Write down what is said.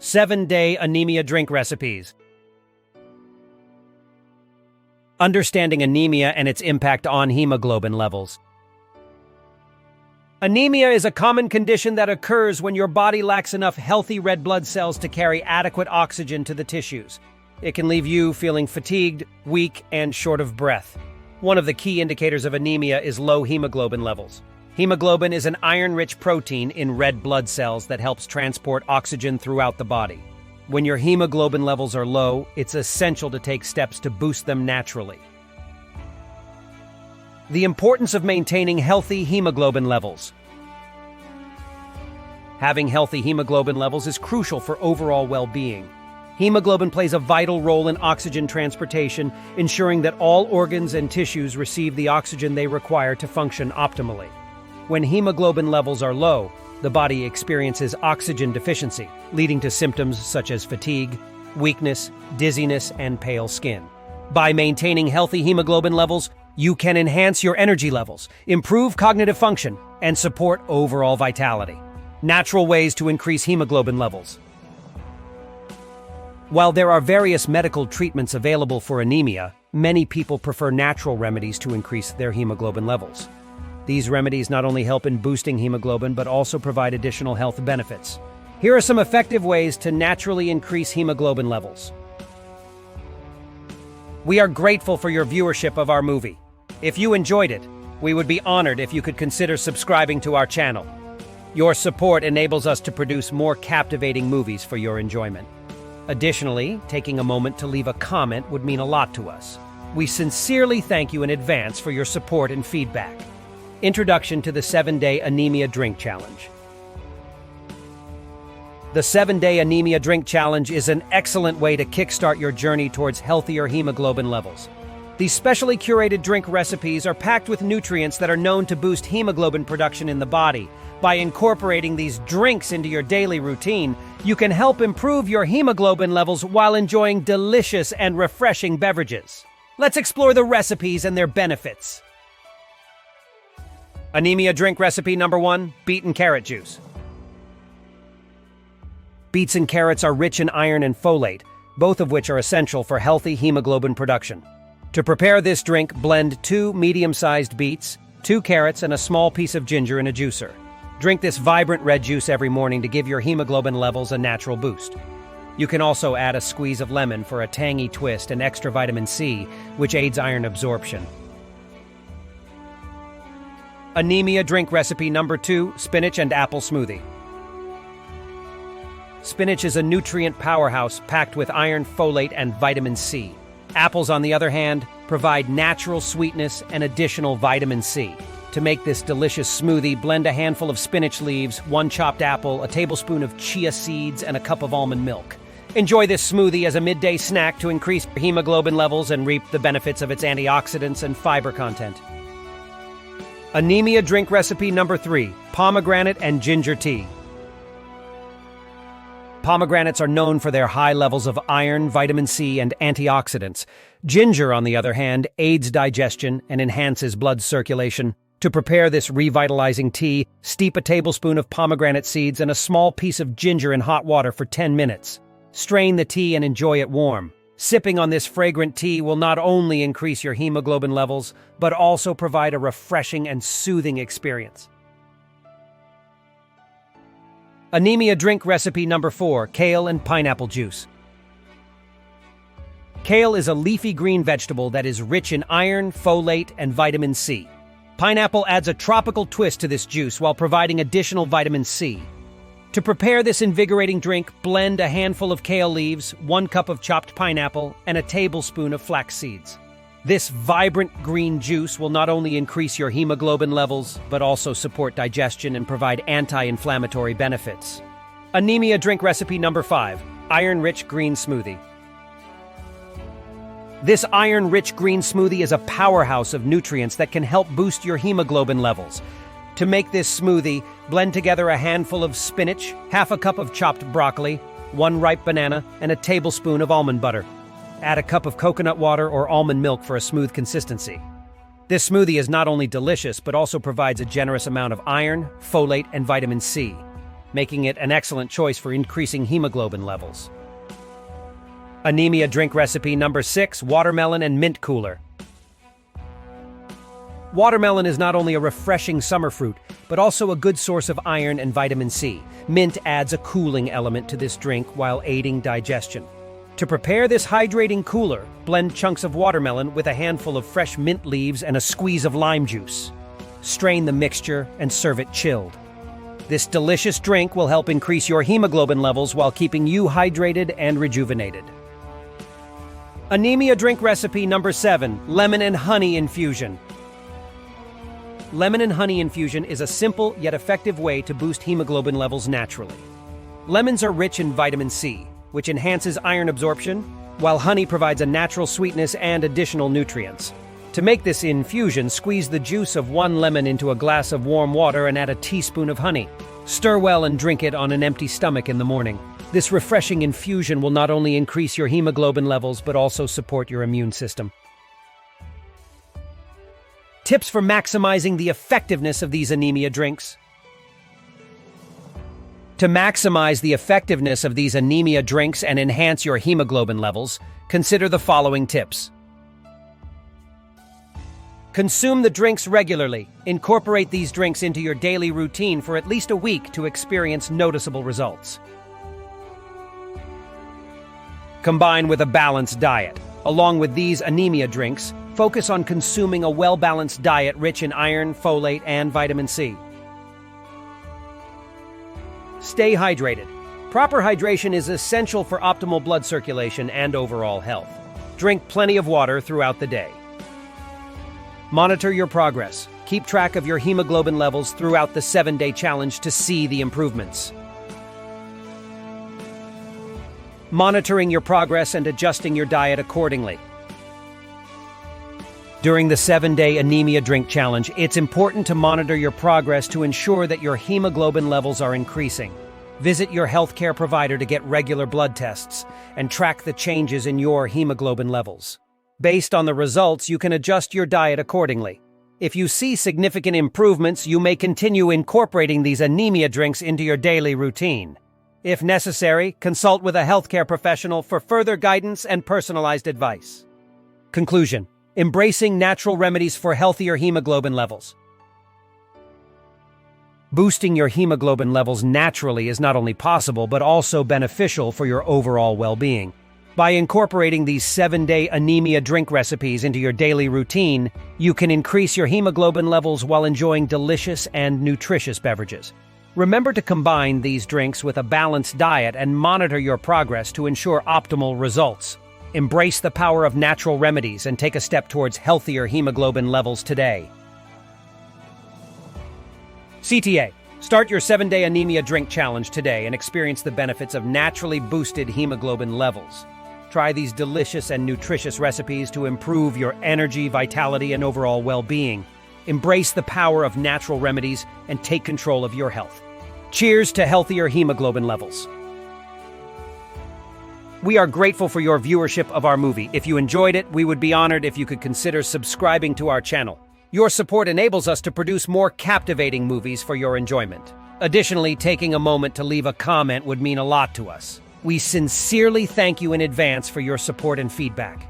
7-day anemia drink recipes. Understanding anemia and its impact on hemoglobin levels. Anemia is a common condition that occurs when your body lacks enough healthy red blood cells to carry adequate oxygen to the tissues. It can leave you feeling fatigued, weak, and short of breath. One of the key indicators of anemia is low hemoglobin levels. Hemoglobin is an iron-rich protein in red blood cells that helps transport oxygen throughout the body. When your hemoglobin levels are low, it's essential to take steps to boost them naturally. The importance of maintaining healthy hemoglobin levels. Having healthy hemoglobin levels is crucial for overall well-being. Hemoglobin plays a vital role in oxygen transportation, ensuring that all organs and tissues receive the oxygen they require to function optimally. When hemoglobin levels are low, the body experiences oxygen deficiency, leading to symptoms such as fatigue, weakness, dizziness, and pale skin. By maintaining healthy hemoglobin levels, you can enhance your energy levels, improve cognitive function, and support overall vitality. Natural ways to increase hemoglobin levels. While there are various medical treatments available for anemia, many people prefer natural remedies to increase their hemoglobin levels. These remedies not only help in boosting hemoglobin, but also provide additional health benefits. Here are some effective ways to naturally increase hemoglobin levels. We are grateful for your viewership of our movie. If you enjoyed it, we would be honored if you could consider subscribing to our channel. Your support enables us to produce more captivating movies for your enjoyment. Additionally, taking a moment to leave a comment would mean a lot to us. We sincerely thank you in advance for your support and feedback. Introduction to the 7-day anemia drink challenge. The 7-day anemia drink challenge is an excellent way to kickstart your journey towards healthier hemoglobin levels. These specially curated drink recipes are packed with nutrients that are known to boost hemoglobin production in the body. By incorporating these drinks into your daily routine, you can help improve your hemoglobin levels while enjoying delicious and refreshing beverages. Let's explore the recipes and their benefits. Anemia drink recipe number 1, beet and carrot juice. Beets and carrots are rich in iron and folate, both of which are essential for healthy hemoglobin production. To prepare this drink, blend 2 medium-sized beets, 2 carrots, and a small piece of ginger in a juicer. Drink this vibrant red juice every morning to give your hemoglobin levels a natural boost. You can also add a squeeze of lemon for a tangy twist and extra vitamin C, which aids iron absorption. Anemia drink recipe number 2, spinach and apple smoothie. Spinach is a nutrient powerhouse packed with iron, folate, and vitamin C. Apples, on the other hand, provide natural sweetness and additional vitamin C. To make this delicious smoothie, blend a handful of spinach leaves, 1 chopped apple, a tablespoon of chia seeds, and a cup of almond milk. Enjoy this smoothie as a midday snack to increase hemoglobin levels and reap the benefits of its antioxidants and fiber content. Anemia drink recipe number 3, pomegranate and ginger tea. Pomegranates are known for their high levels of iron, vitamin C, and antioxidants. Ginger, on the other hand, aids digestion and enhances blood circulation. To prepare this revitalizing tea, steep a tablespoon of pomegranate seeds and a small piece of ginger in hot water for 10 minutes. Strain the tea and enjoy it warm. Sipping on this fragrant tea will not only increase your hemoglobin levels, but also provide a refreshing and soothing experience. Anemia drink recipe number 4, kale and pineapple juice. Kale is a leafy green vegetable that is rich in iron, folate, and vitamin C. Pineapple adds a tropical twist to this juice while providing additional vitamin C. To prepare this invigorating drink, blend a handful of kale leaves, 1 cup of chopped pineapple, and a tablespoon of flax seeds. This vibrant green juice will not only increase your hemoglobin levels, but also support digestion and provide anti-inflammatory benefits. Anemia drink recipe number 5, iron-rich green smoothie. This iron-rich green smoothie is a powerhouse of nutrients that can help boost your hemoglobin levels. To make this smoothie, blend together a handful of spinach, half a cup of chopped broccoli, 1 ripe banana, and a tablespoon of almond butter. Add a cup of coconut water or almond milk for a smooth consistency. This smoothie is not only delicious, but also provides a generous amount of iron, folate, and vitamin C. making it an excellent choice for increasing hemoglobin levels. Anemia drink recipe number 6, watermelon and mint cooler. Watermelon is not only a refreshing summer fruit, but also a good source of iron and vitamin C. Mint adds a cooling element to this drink while aiding digestion. To prepare this hydrating cooler, blend chunks of watermelon with a handful of fresh mint leaves and a squeeze of lime juice. Strain the mixture and serve it chilled. This delicious drink will help increase your hemoglobin levels while keeping you hydrated and rejuvenated. Anemia drink recipe number 7, lemon and honey infusion. Lemon and honey infusion is a simple yet effective way to boost hemoglobin levels naturally. Lemons are rich in vitamin C, which enhances iron absorption, while honey provides a natural sweetness and additional nutrients. To make this infusion, squeeze the juice of 1 lemon into a glass of warm water and add a teaspoon of honey. Stir well and drink it on an empty stomach in the morning. This refreshing infusion will not only increase your hemoglobin levels but also support your immune system. Tips for maximizing the effectiveness of these anemia drinks. To maximize the effectiveness of these anemia drinks and enhance your hemoglobin levels, consider the following tips. Consume the drinks regularly. Incorporate these drinks into your daily routine for at least a week to experience noticeable results. Combine with a balanced diet. Along with these anemia drinks, focus on consuming a well-balanced diet rich in iron, folate, and vitamin C. Stay hydrated. Proper hydration is essential for optimal blood circulation and overall health. Drink plenty of water throughout the day. Monitor your progress. Keep track of your hemoglobin levels throughout the 7-day challenge to see the improvements. Monitoring your progress and adjusting your diet accordingly. During the 7-day anemia drink challenge, it's important to monitor your progress to ensure that your hemoglobin levels are increasing. Visit your healthcare provider to get regular blood tests and track the changes in your hemoglobin levels. Based on the results, you can adjust your diet accordingly. If you see significant improvements, you may continue incorporating these anemia drinks into your daily routine. If necessary, consult with a healthcare professional for further guidance and personalized advice. Conclusion: embracing natural remedies for healthier hemoglobin levels. Boosting your hemoglobin levels naturally is not only possible but also beneficial for your overall well-being. By incorporating these 7-day anemia drink recipes into your daily routine, you can increase your hemoglobin levels while enjoying delicious and nutritious beverages. Remember to combine these drinks with a balanced diet and monitor your progress to ensure optimal results. Embrace the power of natural remedies and take a step towards healthier hemoglobin levels today. CTA. Start your 7-day anemia drink challenge today and experience the benefits of naturally boosted hemoglobin levels. Try these delicious and nutritious recipes to improve your energy, vitality, and overall well-being. Embrace the power of natural remedies and take control of your health. Cheers to healthier hemoglobin levels. We are grateful for your viewership of our movie. If you enjoyed it, we would be honored if you could consider subscribing to our channel. Your support enables us to produce more captivating movies for your enjoyment. Additionally, taking a moment to leave a comment would mean a lot to us. We sincerely thank you in advance for your support and feedback.